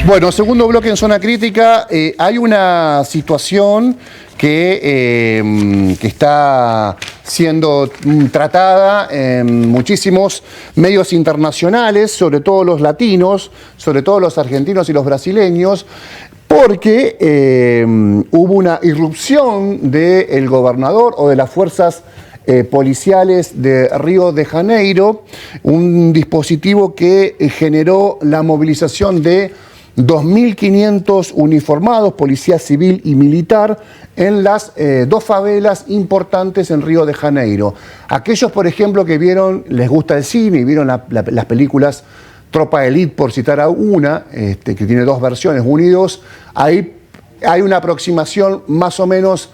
Bueno, segundo bloque en Zona Crítica. Hay una situación que está siendo tratada en muchísimos medios internacionales, sobre todo los latinos, sobre todo los argentinos y los brasileños, porque hubo una irrupción del gobernador o de las fuerzas policiales de Río de Janeiro, un dispositivo que generó la movilización de 2.500 uniformados, policía civil y militar, en las dos favelas importantes en Río de Janeiro. Aquellos, por ejemplo, que vieron, les gusta el cine y vieron las películas Tropa Elite, por citar a una, que tiene dos versiones, unidos, ahí hay una aproximación más o menos,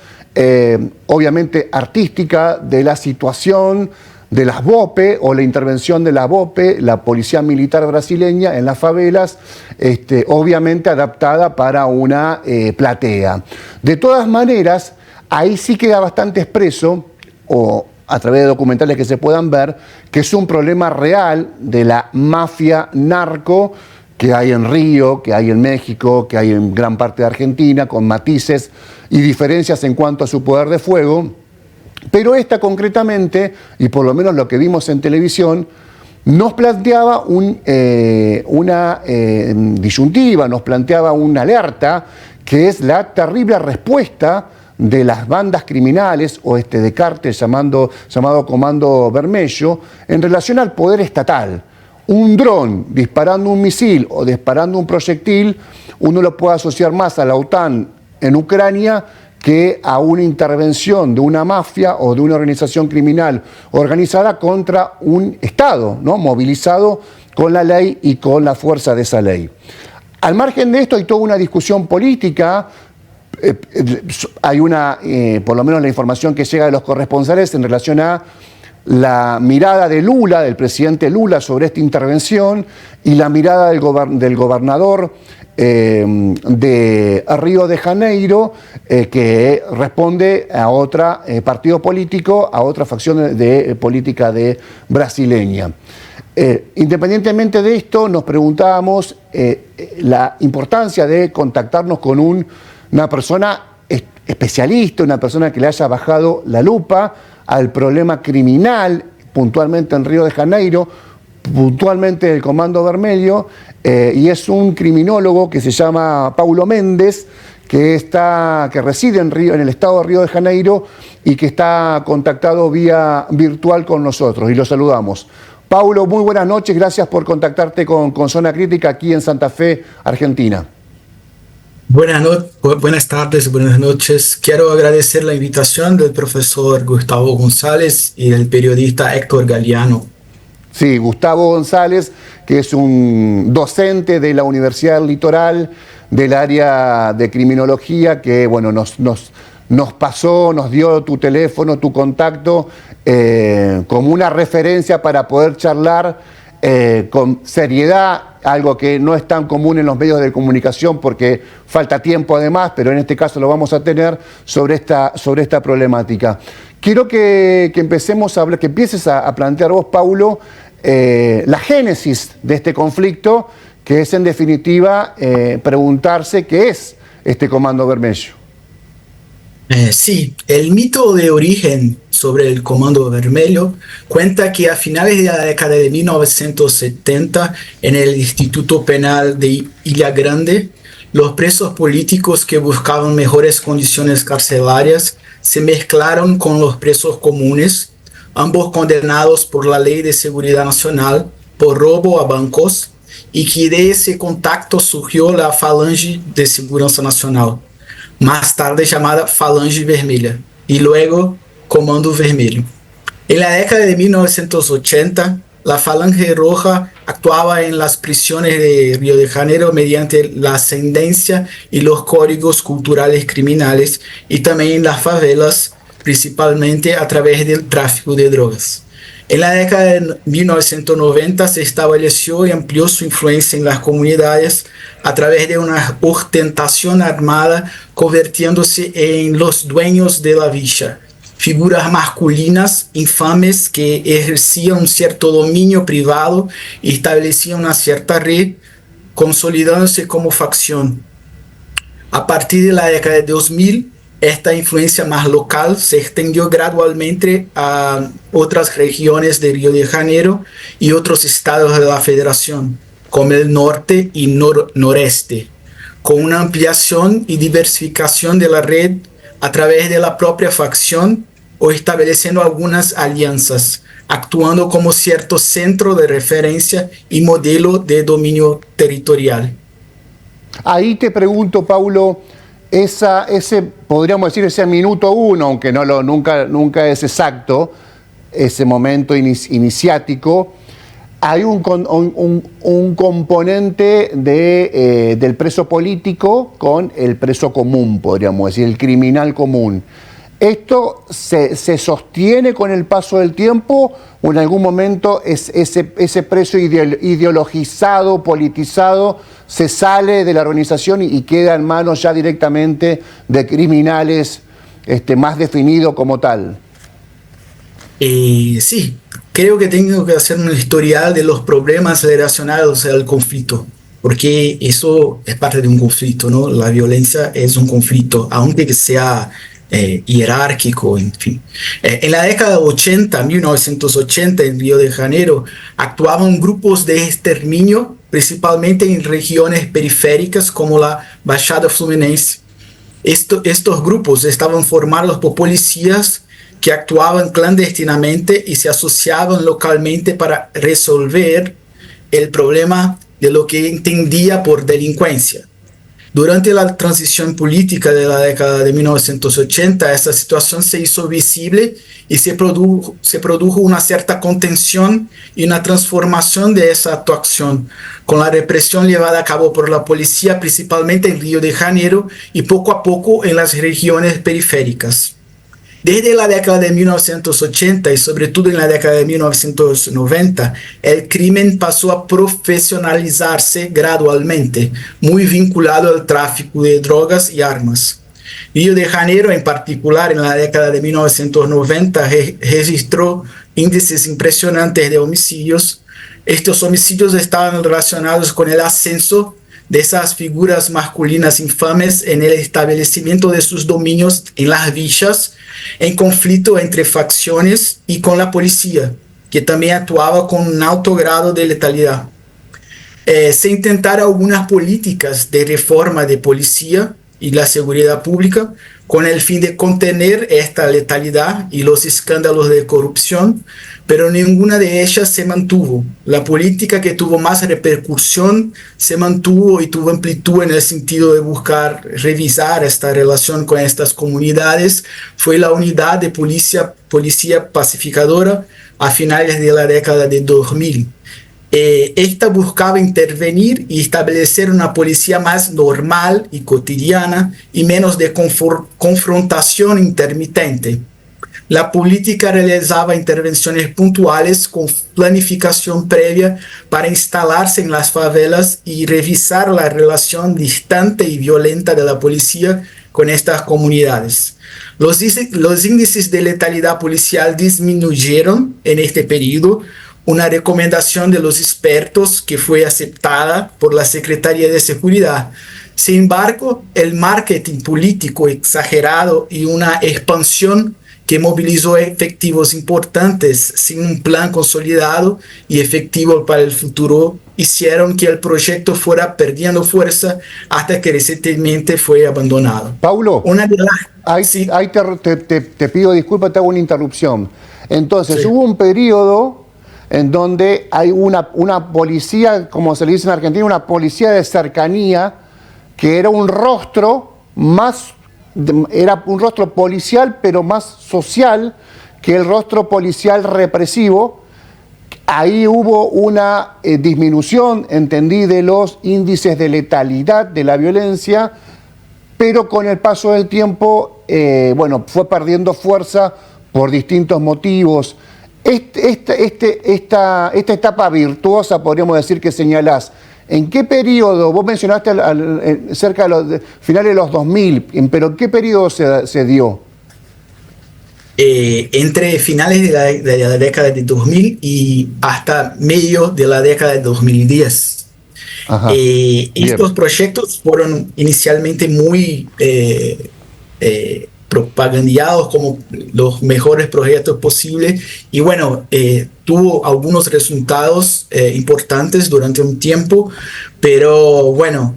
obviamente, artística de la situación de las BOPE o la intervención de la BOPE, la Policía Militar Brasileña, en las favelas, obviamente adaptada para una platea. De todas maneras, ahí sí queda bastante expreso, o a través de documentales que se puedan ver, que es un problema real de la mafia narco que hay en Río, que hay en México, que hay en gran parte de Argentina, con matices y diferencias en cuanto a su poder de fuego. Pero esta concretamente, y por lo menos lo que vimos en televisión, nos planteaba una disyuntiva, nos planteaba una alerta, que es la terrible respuesta de las bandas criminales o de cártel llamado Comando Vermelho en relación al poder estatal. Un dron disparando un misil o disparando un proyectil, uno lo puede asociar más a la OTAN en Ucrania que a una intervención de una mafia o de una organización criminal organizada contra un Estado, ¿no?, movilizado con la ley y con la fuerza de esa ley. Al margen de esto hay toda una discusión política. Hay por lo menos la información que llega de los corresponsales en relación a la mirada de Lula, del presidente Lula, sobre esta intervención, y la mirada del gobernador de Río de Janeiro, que responde a otro partido político, a otra facción de política brasileña. Independientemente de esto, nos preguntábamos la importancia de contactarnos con una persona especialista, una persona que le haya bajado la lupa al problema criminal, puntualmente en Río de Janeiro, puntualmente el Comando Vermelho, y es un criminólogo que se llama Paulo Méndez, que reside en el estado de Río de Janeiro y que está contactado vía virtual con nosotros, y lo saludamos. Paulo, muy buenas noches, gracias por contactarte con Zona Crítica aquí en Santa Fe, Argentina. Buenas tardes, buenas noches. Quiero agradecer la invitación del profesor Gustavo González y del periodista Héctor Galeano. Sí, Gustavo González, que es un docente de la Universidad del Litoral, del área de criminología, que bueno, nos dio tu teléfono, tu contacto, como una referencia para poder charlar con seriedad, algo que no es tan común en los medios de comunicación porque falta tiempo además, pero en este caso lo vamos a tener sobre esta problemática. Quiero que empecemos a hablar, que empieces a plantear vos, Paulo, la génesis de este conflicto, que es en definitiva preguntarse qué es este Comando Vermelho. Sí, el mito de origen sobre el Comando Vermelho cuenta que a finales de la década de 1970, en el Instituto Penal de Ilha Grande, los presos políticos que buscaban mejores condiciones carcelarias se mezclaron con los presos comunes, ambos condenados por la Ley de Seguridad Nacional por robo a bancos, y que de ese contacto surgió la Falange de Seguridad Nacional, más tarde llamada Falange Vermelha, y luego Comando Vermelho. En la década de 1980, la Falange Roja actuaba en las prisiones de Río de Janeiro mediante la ascendencia y los códigos culturales criminales, y también en las favelas, principalmente a través del tráfico de drogas. En la década de 1990 se estableció y amplió su influencia en las comunidades a través de una ostentación armada, convirtiéndose en los dueños de la villa, figuras masculinas infames que ejercían un cierto dominio privado y establecían una cierta red consolidándose como facción. A partir de la década de 2000, esta influencia más local se extendió gradualmente a otras regiones de Río de Janeiro y otros estados de la federación, como el norte y noreste, con una ampliación y diversificación de la red a través de la propia facción o estableciendo algunas alianzas, actuando como cierto centro de referencia y modelo de dominio territorial. Ahí te pregunto, Paulo, podríamos decir, ese minuto uno, aunque nunca es exacto, ese momento iniciático, hay un componente del preso político con el preso común, podríamos decir, el criminal común. ¿Esto se sostiene con el paso del tiempo o en algún momento ese preso ideologizado, politizado, se sale de la organización y queda en manos ya directamente de criminales más definidos como tal? Sí, creo que tengo que hacer un historial de los problemas relacionados al conflicto, porque eso es parte de un conflicto, ¿no? La violencia es un conflicto, aunque sea jerárquico, en fin. En la década de 80, 1980, en Río de Janeiro, actuaban grupos de exterminio, principalmente en regiones periféricas como la Baixada Fluminense. Estos grupos estaban formados por policías que actuaban clandestinamente y se asociaban localmente para resolver el problema de lo que entendía por delincuencia. Durante la transición política de la década de 1980, esta situación se hizo visible y se produjo una cierta contención y una transformación de esa actuación, con la represión llevada a cabo por la policía, principalmente en Río de Janeiro y poco a poco en las regiones periféricas. Desde la década de 1980 y sobre todo en la década de 1990, el crimen pasó a profesionalizarse gradualmente, muy vinculado al tráfico de drogas y armas. Río de Janeiro, en particular, en la década de 1990, registró índices impresionantes de homicidios. Estos homicidios estaban relacionados con el ascenso de esas figuras masculinas infames en el establecimiento de sus dominios en las villas, en conflicto entre facciones y con la policía, que también actuaba con un alto grado de letalidad. Se intentaron algunas políticas de reforma de policía y la seguridad pública con el fin de contener esta letalidad y los escándalos de corrupción, pero ninguna de ellas se mantuvo. La política que tuvo más repercusión se mantuvo y tuvo amplitud en el sentido de buscar revisar esta relación con estas comunidades fue la unidad de policía pacificadora a finales de la década de 2000. Esta buscaba intervenir y establecer una policía más normal y cotidiana y menos de confrontación intermitente. La política realizaba intervenciones puntuales con planificación previa para instalarse en las favelas y revisar la relación distante y violenta de la policía con estas comunidades. Los índices de letalidad policial disminuyeron en este periodo, una recomendación de los expertos que fue aceptada por la Secretaría de Seguridad. Sin embargo, el marketing político exagerado y una expansión que movilizó efectivos importantes sin un plan consolidado y efectivo para el futuro hicieron que el proyecto fuera perdiendo fuerza hasta que recientemente fue abandonado. Paulo, Sí. ahí te pido disculpas, te hago una interrupción. Entonces, Sí. hubo un periodo en donde hay una policía, como se le dice en Argentina, una policía de cercanía, que era un rostro era un rostro policial, pero más social que el rostro policial represivo. Ahí hubo una disminución, entendí, de los índices de letalidad de la violencia, pero con el paso del tiempo, fue perdiendo fuerza por distintos motivos. Esta etapa virtuosa, podríamos decir, que señalás, ¿en qué periodo? Vos mencionaste cerca de los finales de los 2000, pero ¿en qué periodo se dio? Entre finales de la década de 2000 y hasta medio de la década de 2010. Ajá, bien. Estos proyectos fueron inicialmente muy propagandeados como los mejores proyectos posibles y bueno, tuvo algunos resultados importantes durante un tiempo, pero bueno,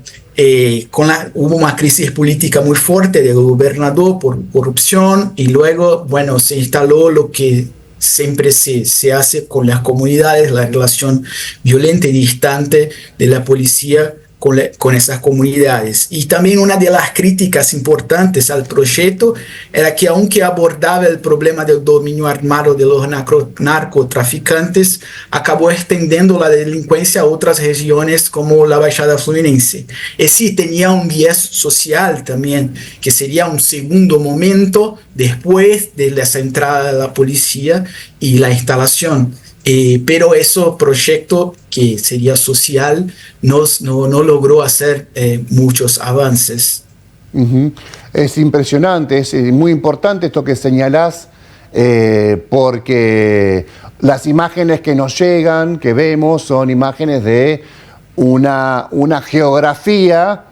hubo una crisis política muy fuerte del gobernador por corrupción y luego, bueno, se instaló lo que siempre se hace con las comunidades, la relación violenta y distante de la policía con esas comunidades. Y también una de las críticas importantes al proyecto era que aunque abordaba el problema del dominio armado de los narcotraficantes, acabó extendiendo la delincuencia a otras regiones como la Baixada Fluminense. Y sí, tenía un bias social también, que sería un segundo momento después de la entrada de la policía y la instalación. Pero ese proyecto que sería social no logró hacer muchos avances. Ujú. Es impresionante, es muy importante esto que señalás, porque las imágenes que nos llegan, que vemos, son imágenes de una geografía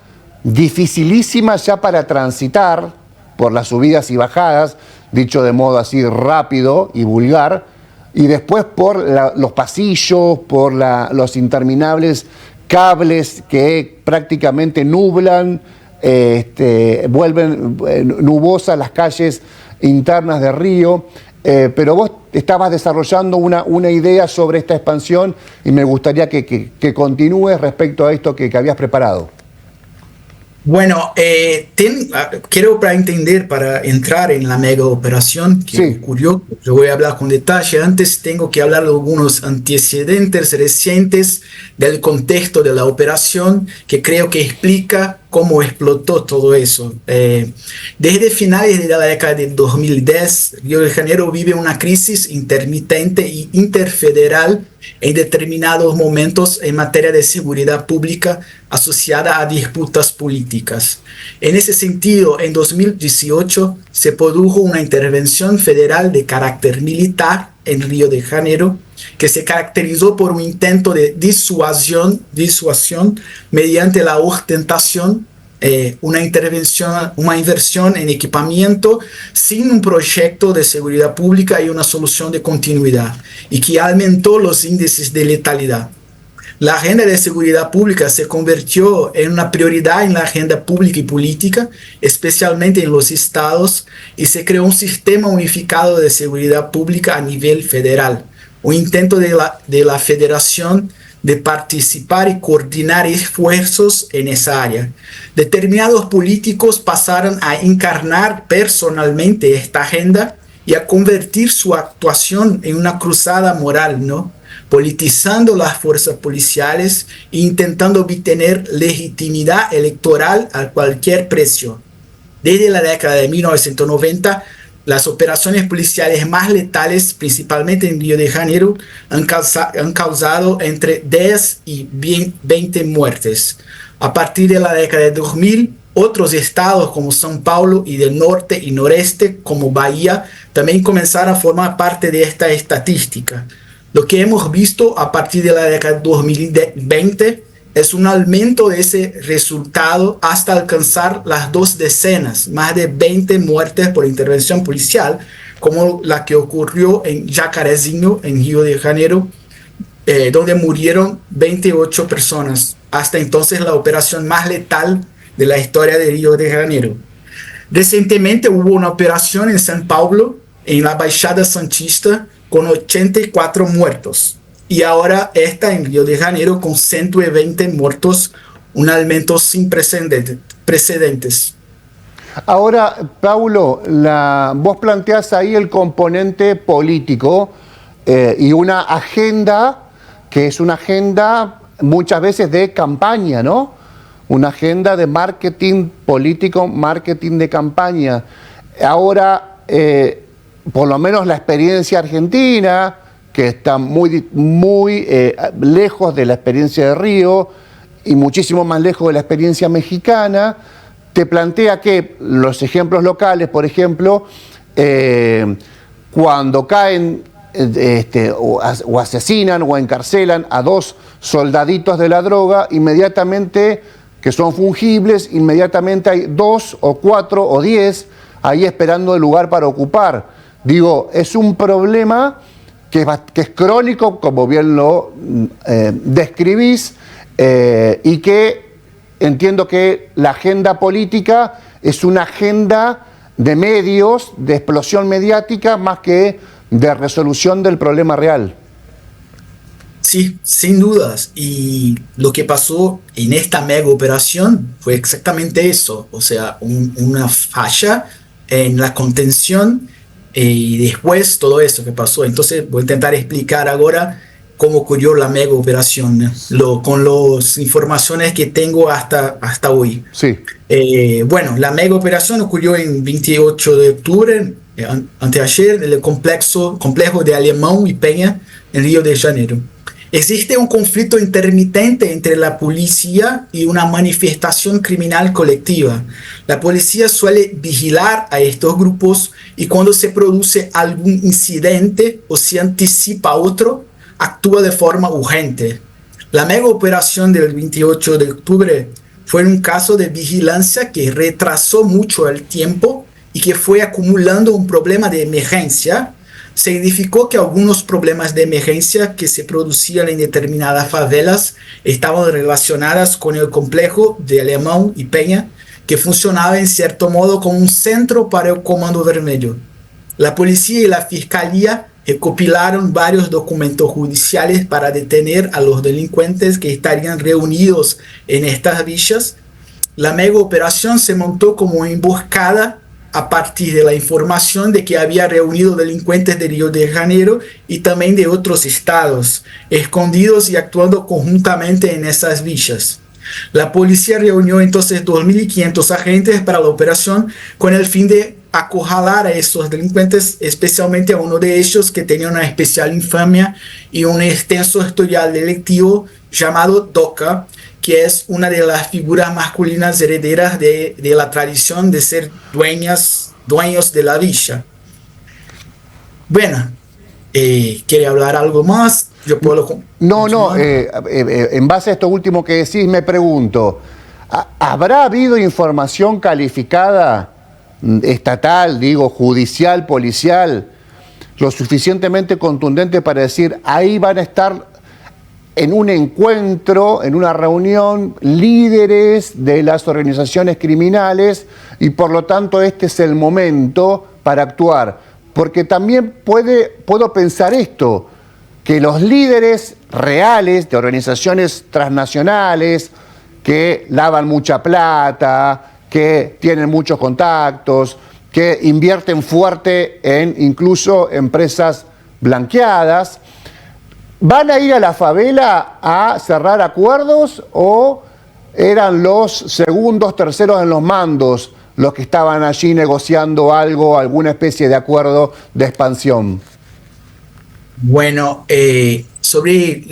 dificilísima ya para transitar por las subidas y bajadas, dicho de modo así rápido y vulgar, y después por los pasillos, por los interminables cables que prácticamente nublan, vuelven nubosas las calles internas de Río. Pero vos estabas desarrollando una idea sobre esta expansión y me gustaría que continúes respecto a esto que habías preparado. Bueno, quiero para entender, para entrar en la mega operación que Sí. ocurrió, yo voy a hablar con detalle. Antes tengo que hablar de algunos antecedentes recientes del contexto de la operación que creo que explica cómo explotó todo eso. Desde finales de la década de 2010, Río de Janeiro vive una crisis intermitente e interfederal en determinados momentos en materia de seguridad pública asociada a disputas políticas. En ese sentido, en 2018 se produjo una intervención federal de carácter militar en Río de Janeiro que se caracterizó por un intento de disuasión mediante la ostentación, una intervención, una inversión en equipamiento sin un proyecto de seguridad pública y una solución de continuidad, y que aumentó los índices de letalidad. La agenda de seguridad pública se convirtió en una prioridad en la agenda pública y política, especialmente en los estados, y se creó un sistema unificado de seguridad pública a nivel federal, un intento de la federación de participar y coordinar esfuerzos en esa área. Determinados políticos pasaron a encarnar personalmente esta agenda y a convertir su actuación en una cruzada moral, ¿no? Politizando las fuerzas policiales e intentando obtener legitimidad electoral a cualquier precio. Desde la década de 1990, las operaciones policiales más letales, principalmente en Río de Janeiro, han causado entre 10 y 20 muertes. A partir de la década de 2000, otros estados como São Paulo y del norte y noreste como Bahía también comenzaron a formar parte de esta estadística. Lo que hemos visto a partir de la década de 2020 es un aumento de ese resultado hasta alcanzar las 2 decenas, más de 20 muertes por intervención policial, como la que ocurrió en Jacarezinho, en Río de Janeiro, donde murieron 28 personas. Hasta entonces la operación más letal de la historia de Río de Janeiro. Recientemente hubo una operación en São Paulo, en la Baixada Santista, con 84 muertos. Y ahora está en Río de Janeiro con 120 muertos, un aumento sin precedentes. Ahora, Paulo, vos planteás ahí el componente político y una agenda que es una agenda muchas veces de campaña, ¿no? Una agenda de marketing político, marketing de campaña. Ahora, por lo menos la experiencia argentina, que está muy lejos de la experiencia de Río y muchísimo más lejos de la experiencia mexicana, te plantea que los ejemplos locales, por ejemplo, cuando caen o asesinan o encarcelan a 2 soldaditos de la droga, inmediatamente, que son fungibles, inmediatamente hay 2 o 4 o 10 ahí esperando el lugar para ocupar. Digo, es un problema que es crónico, como bien lo describís, y que entiendo que la agenda política es una agenda de medios, de explosión mediática, más que de resolución del problema real. Sí, sin dudas. Y lo que pasó en esta mega operación fue exactamente eso, o sea, una falla en la contención y después todo eso que pasó. Entonces voy a intentar explicar ahora cómo ocurrió la mega operación, ¿no? Con las informaciones que tengo hasta hoy. Sí. Bueno, la mega operación ocurrió en 28 de octubre, anteayer, en el complejo de Alemão y Peña, en Río de Janeiro. Existe un conflicto intermitente entre la policía y una manifestación criminal colectiva. La policía suele vigilar a estos grupos y cuando se produce algún incidente o se anticipa otro, actúa de forma urgente. La mega operación del 28 de octubre fue un caso de vigilancia que retrasó mucho el tiempo y que fue acumulando un problema de emergencia. Significó que algunos problemas de emergencia que se producían en determinadas favelas estaban relacionadas con el complejo de Alemão y Peña, que funcionaba en cierto modo como un centro para el Comando Vermelho. La policía y la fiscalía recopilaron varios documentos judiciales para detener a los delincuentes que estarían reunidos en estas villas. La mega operación se montó como emboscada a partir de la información de que había reunido delincuentes de Río de Janeiro y también de otros estados, escondidos y actuando conjuntamente en esas villas. La policía reunió entonces 2.500 agentes para la operación con el fin de acorralar a estos delincuentes, especialmente a uno de ellos que tenía una especial infamia y un extenso historial delictivo llamado Doca, que es una de las figuras masculinas herederas de la tradición de ser dueños de la villa. Bueno, ¿quiere hablar algo más? Yo puedo No, en base a esto último que decís, me pregunto, ¿habrá habido información calificada estatal, digo, judicial, policial, lo suficientemente contundente para decir, ahí van a estar en un encuentro, en una reunión, líderes de las organizaciones criminales y por lo tanto este es el momento para actuar? Porque también puedo pensar esto, que los líderes reales de organizaciones transnacionales que lavan mucha plata, que tienen muchos contactos, que invierten fuerte en incluso empresas blanqueadas, ¿van a ir a la favela a cerrar acuerdos o eran los segundos, terceros en los mandos los que estaban allí negociando algo, alguna especie de acuerdo de expansión? Bueno, sobre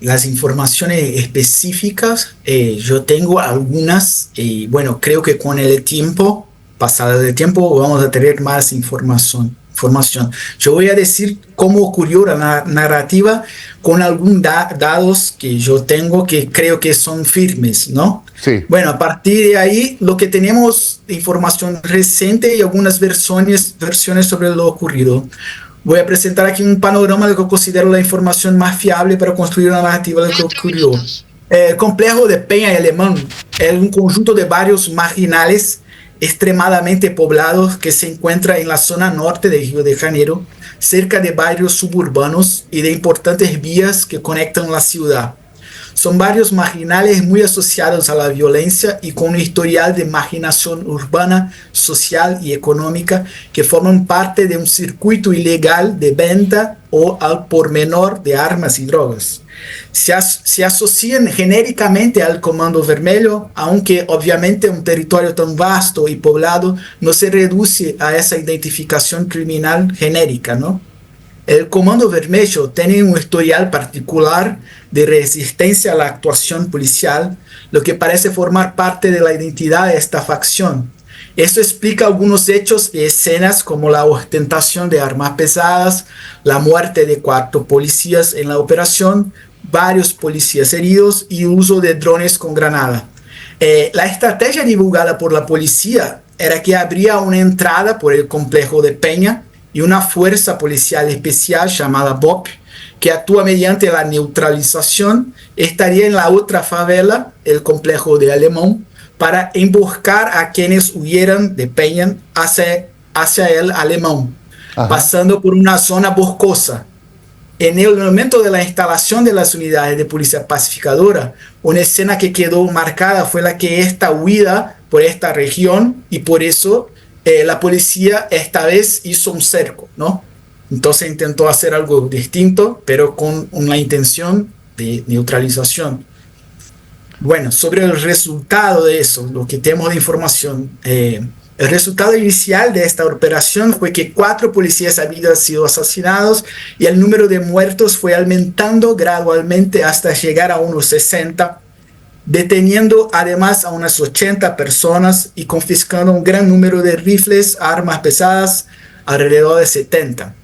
las informaciones específicas, yo tengo algunas, y bueno, creo que con el tiempo, pasado el tiempo, vamos a tener más información. Yo voy a decir cómo ocurrió la narrativa con algunos datos que yo tengo que creo que son firmes, ¿no? Sí. Bueno, a partir de ahí, lo que tenemos información reciente y algunas versiones sobre lo ocurrido. Voy a presentar aquí un panorama de lo que considero la información más fiable para construir una narrativa de lo que ocurrió. El complejo de Peña y Alemão es un conjunto de barrios marginales extremadamente poblados que se encuentra en la zona norte de Río de Janeiro, cerca de barrios suburbanos y de importantes vías que conectan la ciudad. Son barrios marginales muy asociados a la violencia y con un historial de marginación urbana, social y económica que forman parte de un circuito ilegal de venta o al por menor de armas y drogas. Se asocian genéricamente al Comando Vermelho, aunque obviamente un territorio tan vasto y poblado no se reduce a esa identificación criminal genérica, ¿no? El Comando Vermelho tiene un historial particular de resistencia a la actuación policial, lo que parece formar parte de la identidad de esta facción. Esto explica algunos hechos y escenas como la ostentación de armas pesadas, la muerte de 4 policías en la operación, varios policías heridos y uso de drones con granada. La estrategia divulgada por la policía era que habría una entrada por el complejo de Peña y una fuerza policial especial llamada BOP, que actúa mediante la neutralización, estaría en la otra favela, el complejo de Alemão, para emboscar a quienes huyeran de Peña hacia el Alemão, pasando por una zona boscosa. En el momento de la instalación de las unidades de policía pacificadora, una escena que quedó marcada fue la que esta huida por esta región, y por eso la policía esta vez hizo un cerco, ¿no? Entonces intentó hacer algo distinto, pero con una intención de neutralización. Bueno, sobre el resultado de eso, lo que tenemos de información, el resultado inicial de esta operación fue que 4 policías habían sido asesinados y el número de muertos fue aumentando gradualmente hasta llegar a unos 60, deteniendo además a unas 80 personas y confiscando un gran número de rifles, armas pesadas, alrededor de 70.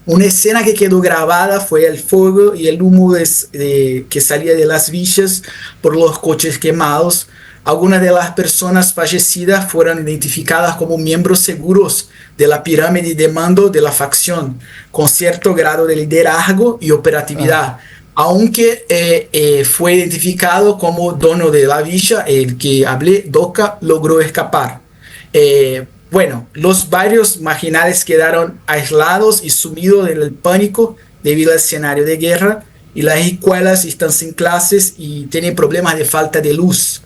Una escena que quedó grabada fue el fuego y el humo que salía de las villas por los coches quemados. Algunas de las personas fallecidas fueron identificadas como miembros seguros de la pirámide de mando de la facción, con cierto grado de liderazgo y operatividad. Aunque fue identificado como dono de la villa, el que hablé, Doca, logró escapar. Bueno, los barrios marginales quedaron aislados y sumidos en el pánico debido al escenario de guerra, y las escuelas están sin clases y tienen problemas de falta de luz.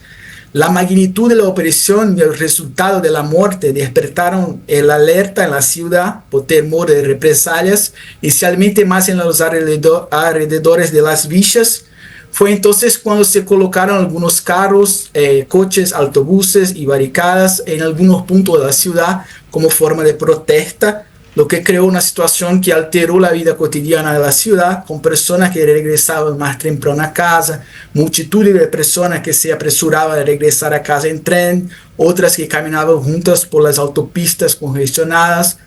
La magnitud de la operación y el resultado de la muerte despertaron el alerta en la ciudad por temor de represalias, inicialmente más en los alrededores de las villas. Fue entonces cuando se colocaron algunos carros, coches, autobuses y barricadas en algunos puntos de la ciudad como forma de protesta, lo que creó una situación que alteró la vida cotidiana de la ciudad, con personas que regresaban más temprano a casa, multitud de personas que se apresuraban a regresar a casa en tren, otras que caminaban juntas por las autopistas congestionadas,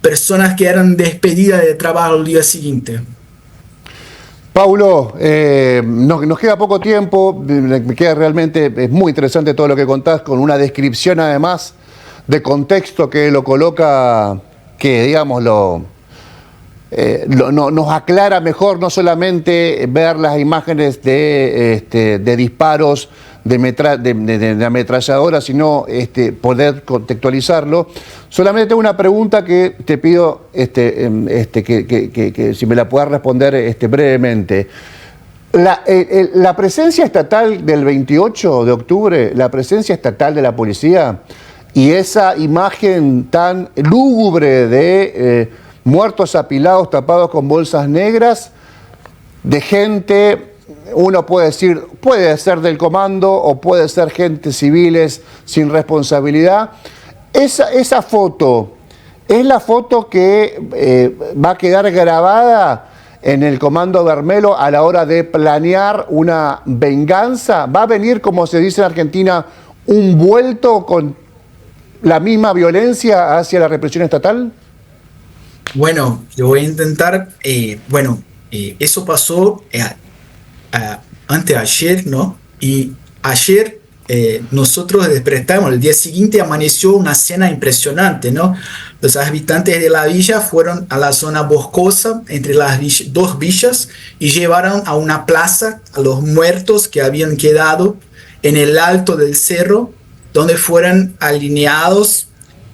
personas que eran despedidas de trabajo al día siguiente. Paulo, nos queda poco tiempo, me queda realmente, es muy interesante todo lo que contás, con una descripción además de contexto que lo coloca, que digamos nos aclara mejor no solamente ver las imágenes de disparos de ametralladora, sino poder contextualizarlo. Solamente tengo una pregunta que te pido que si me la puedas responder brevemente. La presencia estatal del 28 de octubre, la presencia estatal de la policía y esa imagen tan lúgubre de muertos apilados tapados con bolsas negras, de gente, uno puede decir, puede ser del comando o puede ser gente civiles sin responsabilidad. Esa foto, ¿es la foto que va a quedar grabada en el Comando Bermelo a la hora de planear una venganza? ¿Va a venir, como se dice en Argentina, un vuelto con la misma violencia hacia la represión estatal? Bueno, yo voy a intentar, eso pasó anteayer, ¿no? Y ayer nosotros despertamos, el día siguiente amaneció una escena impresionante, ¿no? Los habitantes de la villa fueron a la zona boscosa entre las dos villas y llevaron a una plaza a los muertos que habían quedado en el alto del cerro, donde fueron alineados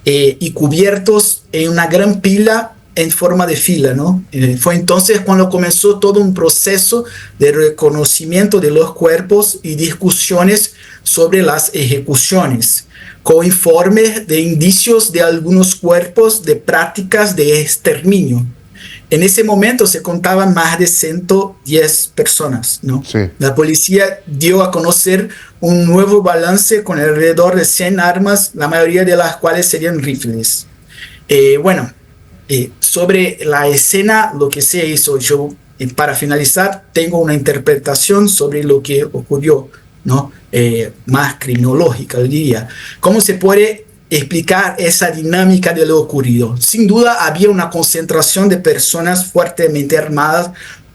y cubiertos en una gran pila en forma de fila, ¿no? Fue entonces cuando comenzó todo un proceso de reconocimiento de los cuerpos y discusiones sobre las ejecuciones, con informes de indicios de algunos cuerpos de prácticas de exterminio. En ese momento se contaban más de 110 personas, ¿no? Sí. La policía dio a conocer un nuevo balance con alrededor de 100 armas, la mayoría de las cuales serían rifles. Sobre la escena, lo que se hizo, yo para finalizar tengo una interpretación sobre lo que ocurrió, ¿no? Más criminológica, diría. ¿Cómo se puede explicar esa dinámica de lo ocurrido. Sin duda había una concentración de personas fuertemente armadas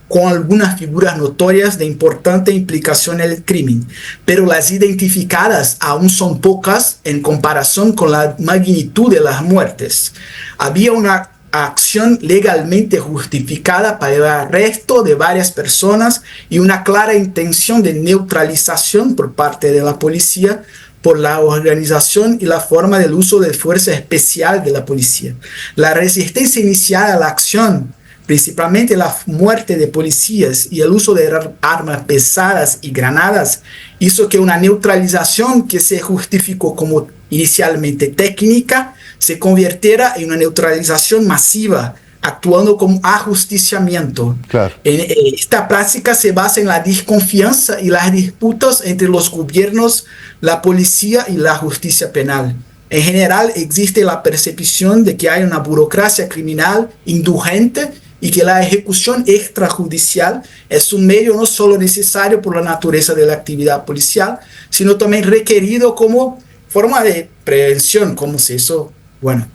con algunas figuras notorias de importante implicación en el crimen, pero las identificadas aún son pocas en comparación con la magnitud de las muertes. Había una acción legalmente justificada para el arresto de varias personas y una clara intención de neutralización por parte de la policía por la organización y la forma del uso de fuerza especial de la policía. La resistencia inicial a la acción, principalmente la muerte de policías y el uso de armas pesadas y granadas, hizo que una neutralización que se justificó como inicialmente técnica se convirtiera en una neutralización masiva, actuando como ajusticiamiento. Claro. Esta práctica se basa en la desconfianza y las disputas entre los gobiernos, la policía y la justicia penal. En general, existe la percepción de que hay una burocracia criminal indulgente y que la ejecución extrajudicial es un medio no solo necesario por la naturaleza de la actividad policial, sino también requerido como forma de prevención, como se hizo, bueno.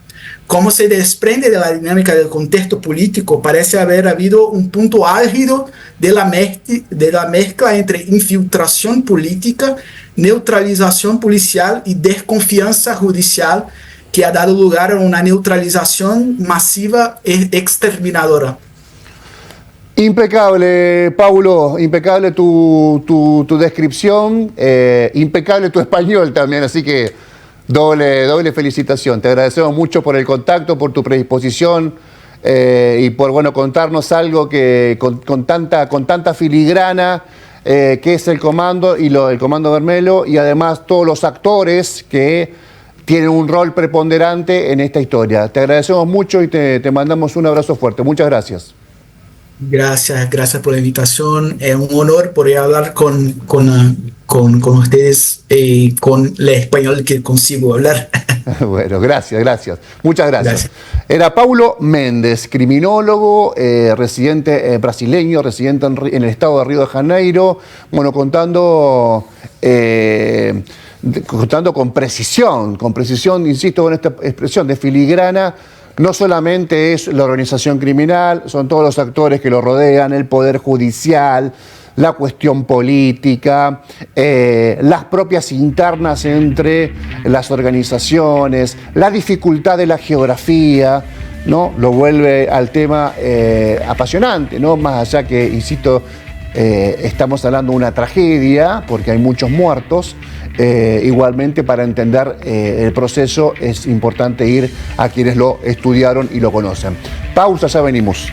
Como se desprende de la dinámica del contexto político, parece haber habido un punto álgido de la mezcla entre infiltración política, neutralización policial y desconfianza judicial que ha dado lugar a una neutralización masiva e exterminadora. Impecable, Paulo, impecable tu descripción, impecable tu español también, así que doble felicitación. Te agradecemos mucho por el contacto, por tu predisposición y por contarnos algo que con tanta filigrana que es el comando y el Comando Vermelho, y además todos los actores que tienen un rol preponderante en esta historia. Te agradecemos mucho y te mandamos un abrazo fuerte. Muchas gracias. Gracias por la invitación. Es un honor poder hablar con ustedes con el español que consigo hablar. Bueno, gracias. Muchas gracias. Era Paulo Méndez, criminólogo, residente brasileño, residente en el estado de Río de Janeiro, contando con precisión, insisto con esta expresión de filigrana. No solamente es la organización criminal, son todos los actores que lo rodean, el poder judicial, la cuestión política, las propias internas entre las organizaciones, la dificultad de la geografía, ¿no? Lo vuelve al tema apasionante, ¿no? Más allá que, insisto, estamos hablando de una tragedia, porque hay muchos muertos. Igualmente, para entender el proceso es importante ir a quienes lo estudiaron y lo conocen. Pausa, ya venimos.